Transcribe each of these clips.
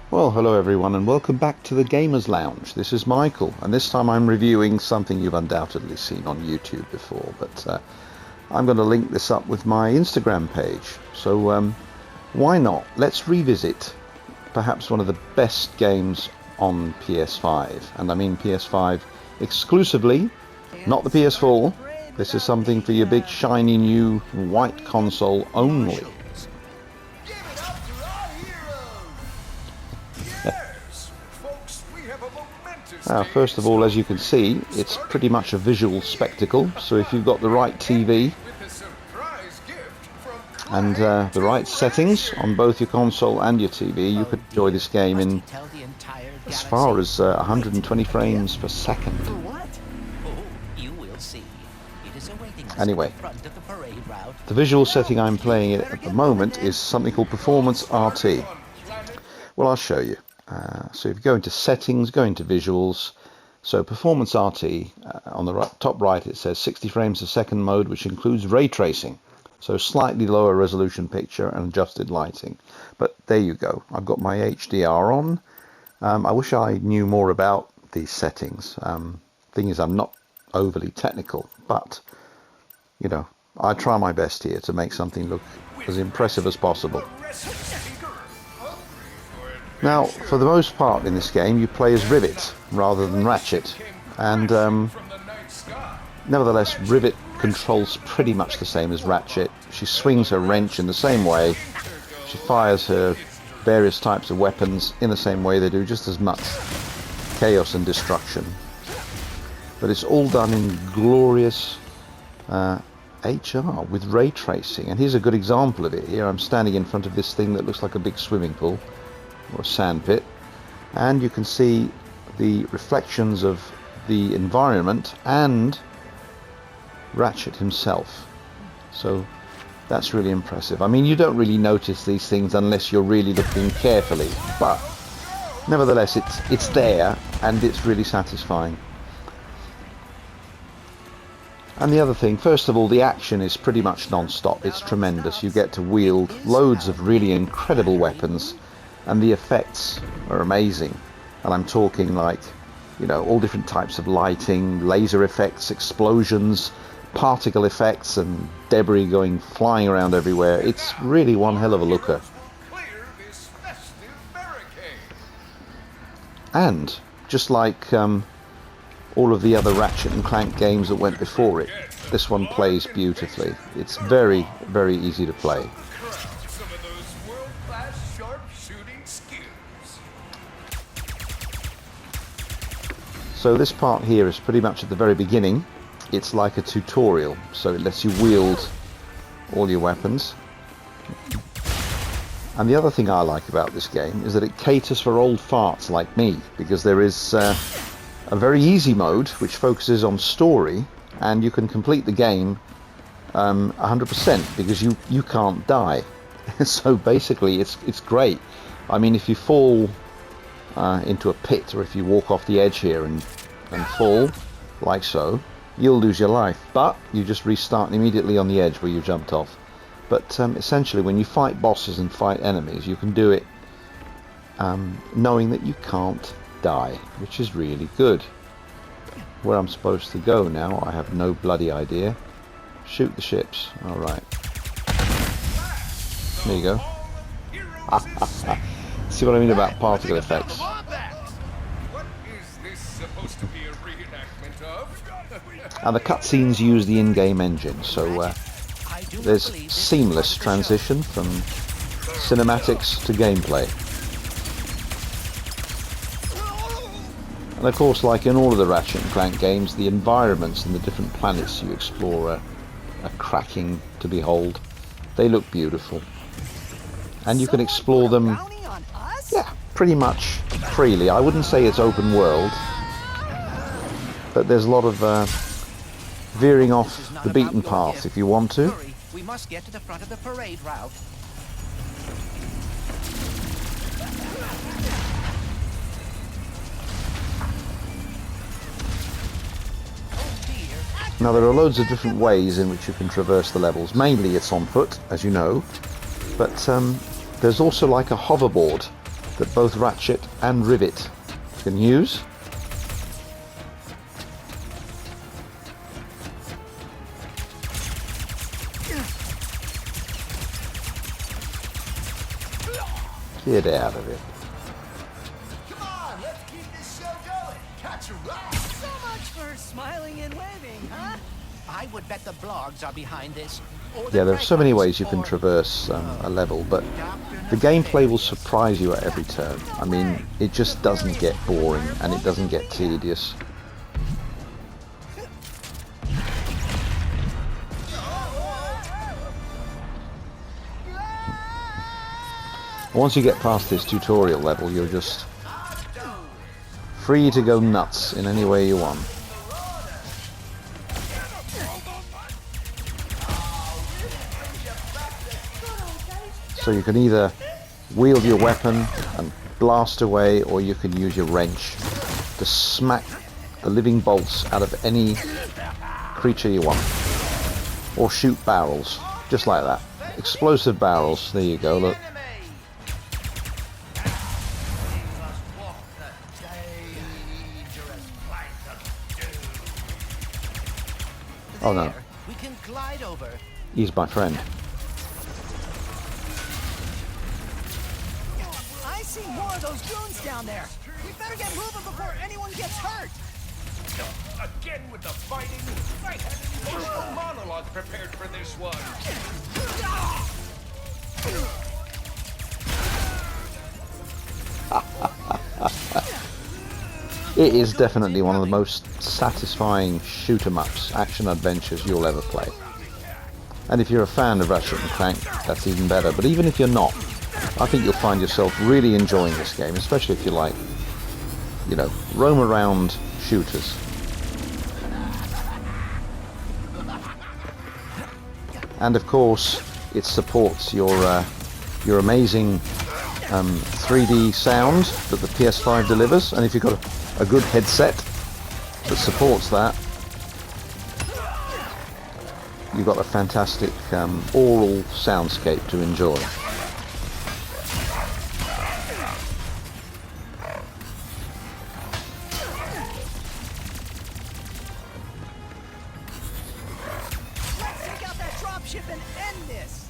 Well, hello everyone and welcome back to the Gamers Lounge. This is Michael, and this time I'm reviewing something you've undoubtedly seen on YouTube before, but I'm going to link this up with my Instagram page. So why not? Let's revisit perhaps one of the best games on PS5, and I mean PS5 exclusively, not the PS4. This is something for your big shiny new white console only. First of all, as you can see, it's pretty much a visual spectacle, so if you've got the right TV and the right settings on both your console and your TV, you could enjoy this game in as far as 120 frames per second. Anyway, the visual setting I'm playing it at the moment is something called Performance RT. Well, I'll show you. So if you go into settings, go into visuals, so Performance RT, on the top right it says 60 frames a second mode, which includes ray tracing, so slightly lower resolution picture and adjusted lighting. But there you go, I've got my HDR on. I wish I knew more about these settings. Thing is, I'm not overly technical, but you know, I try my best here to make something look as impressive as possible. Now, for the most part in this game, you play as Rivet rather than Ratchet, and nevertheless, Rivet controls pretty much the same as Ratchet. She swings her wrench in the same way, she fires her various types of weapons in the same way. They do just as much chaos and destruction, but it's all done in glorious HR with ray tracing. And here's a good example of it. Here I'm standing in front of this thing that looks like a big swimming pool or a sand pit, and you can see the reflections of the environment and Ratchet himself. So that's really impressive. I mean, you don't really notice these things unless you're really looking carefully, but nevertheless it's there and it's really satisfying. And the other thing, first of all, the action is pretty much non-stop. It's tremendous. You get to wield loads of really incredible weapons, and the effects are amazing. And I'm talking like, you know, all different types of lighting, laser effects, explosions, particle effects, and debris going flying around everywhere. It's really one hell of a looker. And just like all of the other Ratchet and Clank games that went before it, this one plays beautifully. It's very, very easy to play. So this part here is pretty much at the very beginning. It's like a tutorial, so it lets you wield all your weapons. And the other thing I like about this game is that it caters for old farts like me, because there is a very easy mode which focuses on story, and you can complete the game 100% because you can't die. So basically it's great. I mean, if you fall into a pit, or if you walk off the edge here and fall like so, you'll lose your life, but you just restart immediately on the edge where you jumped off. But essentially, when you fight bosses and fight enemies, you can do it knowing that you can't die, which is really good. Where I'm supposed to go now, I have no bloody idea. Shoot the ships. All right, there you go. See what I mean about particle effects? And the cutscenes use the in-game engine, so there's seamless transition from cinematics to gameplay. And of course, like in all of the Ratchet and Clank games, the environments and the different planets you explore are cracking to behold. They look beautiful, and you can explore them, yeah, pretty much freely. I wouldn't say it's open world, but there's a lot of veering off the beaten path if you want to. We must get to the front of the parade route. Now, there are loads of different ways in which you can traverse the levels. Mainly it's on foot, as you know, but there's also like a hoverboard that both Ratchet and Rivet can use. Get out of it. Come on, let's keep this show going. Catch a ride. So much for smiling and waving, huh? I would bet the blogs are behind this. Yeah, there are so many ways you can traverse a level, but the gameplay will surprise you at every turn. I mean, it just doesn't get boring and it doesn't get tedious. Once you get past this tutorial level, you're just free to go nuts in any way you want. So you can either wield your weapon and blast away, or you can use your wrench to smack the living bolts out of any creature you want. Or shoot barrels, just like that. Explosive barrels, there you go, look. Oh no, We can glide over. he's my friend. I see more of those goons down there. We better get moving before anyone gets hurt. Again with the fighting. I had an emotional monologue prepared for this one. It is definitely one of the most satisfying shoot-em-ups, action adventures you'll ever play. And if you're a fan of Ratchet and Clank, that's even better. But even if you're not, I think you'll find yourself really enjoying this game, especially if you like, you know, roam around shooters. And of course, it supports your amazing 3D sound that the PS5 delivers, and if you've got a good headset that supports that, you've got a fantastic aural soundscape to enjoy. Take out that dropship and end this.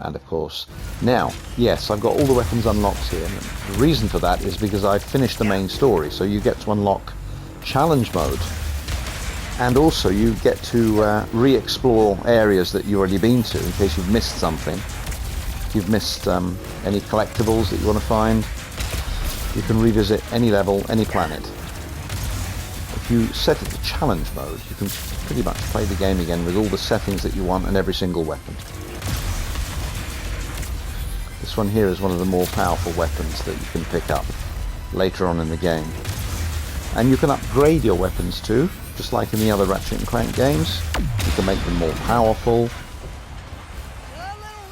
And of course, now, yes, I've got all the weapons unlocked here. And the reason for that is because I've finished the main story, so you get to unlock challenge mode. And also you get to re-explore areas that you've already been to in case you've missed something. If you've missed any collectibles that you want to find, you can revisit any level, any planet. If you set it to challenge mode, you can pretty much play the game again with all the settings that you want and every single weapon. This one here is one of the more powerful weapons that you can pick up later on in the game. And you can upgrade your weapons too, just like in the other Ratchet and Clank games. You can make them more powerful. A little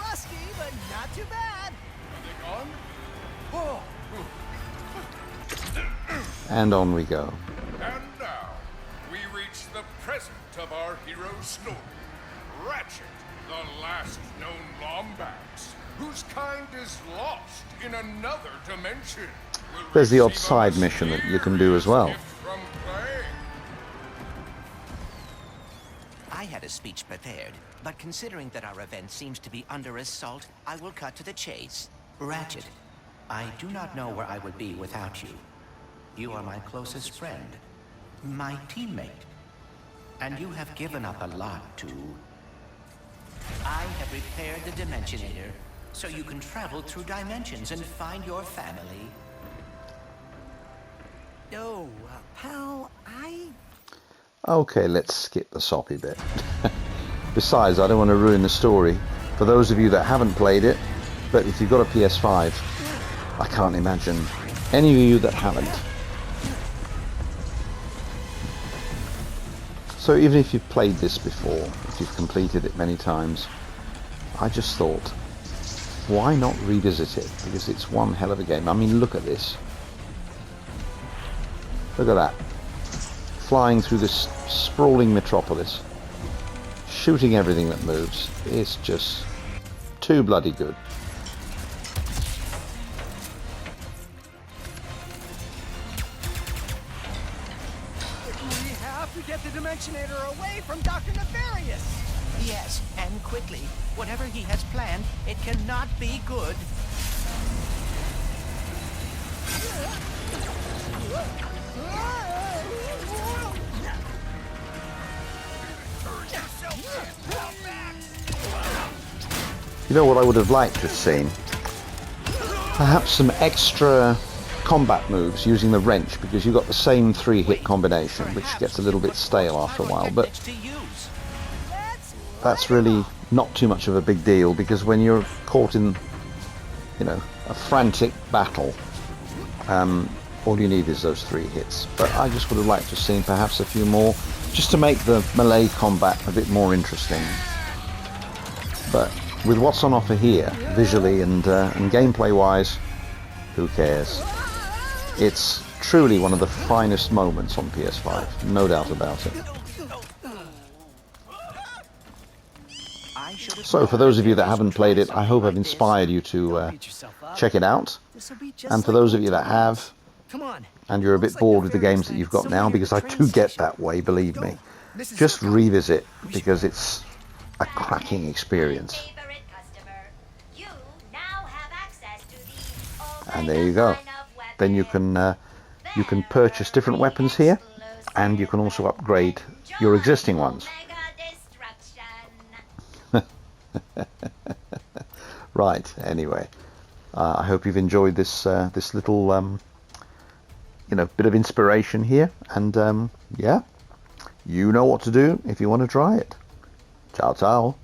rusty, but not too bad. And on we go. And now, we reach the present of our hero's story. Ratchet, the last known Lombax, whose kind is lost in another dimension. There's the odd side mission that you can do as well. From playing. I had a speech prepared, but considering that our event seems to be under assault, I will cut to the chase. Ratchet, I do not know where I would be without you. You are my closest friend, my teammate, and you have given up a lot to... I have repaired the Dimensionator, so you can travel through dimensions and find your family. Oh, pal, Okay, let's skip the soppy bit. Besides, I don't want to ruin the story for those of you that haven't played it, but if you've got a PS5, I can't imagine any of you that haven't. So even if you've played this before, if you've completed it many times, I just thought, why not revisit it? Because it's one hell of a game. I mean, look at this. Look at that. flying through this sprawling metropolis, shooting everything that moves. It's just too bloody good. We have to get the Dimensionator away from Dr. Nefarious! Yes, and quickly. Whatever he has planned, it cannot be good. You know what I would have liked to have seen? Perhaps some extra combat moves using the wrench, because you've got the same 3-hit combination, which gets a little bit stale after a while, but that's really not too much of a big deal, because when you're caught in, you know, a frantic battle, all you need is those 3 hits. But I just would have liked to have seen perhaps a few more, just to make the melee combat a bit more interesting. But with what's on offer here, visually and gameplay-wise, who cares? It's truly one of the finest moments on PS5, no doubt about it. So for those of you that haven't played it, I hope I've inspired you to check it out. And for those of you that have, and you're a bit bored with the games that you've got now, because I do get that way, believe me, just revisit, because it's a cracking experience. And there you go. Then you can purchase different weapons here, and you can also upgrade your existing ones. Right. Anyway, I hope you've enjoyed this this little you know, bit of inspiration here, and yeah, you know what to do if you want to try it. Ciao, ciao.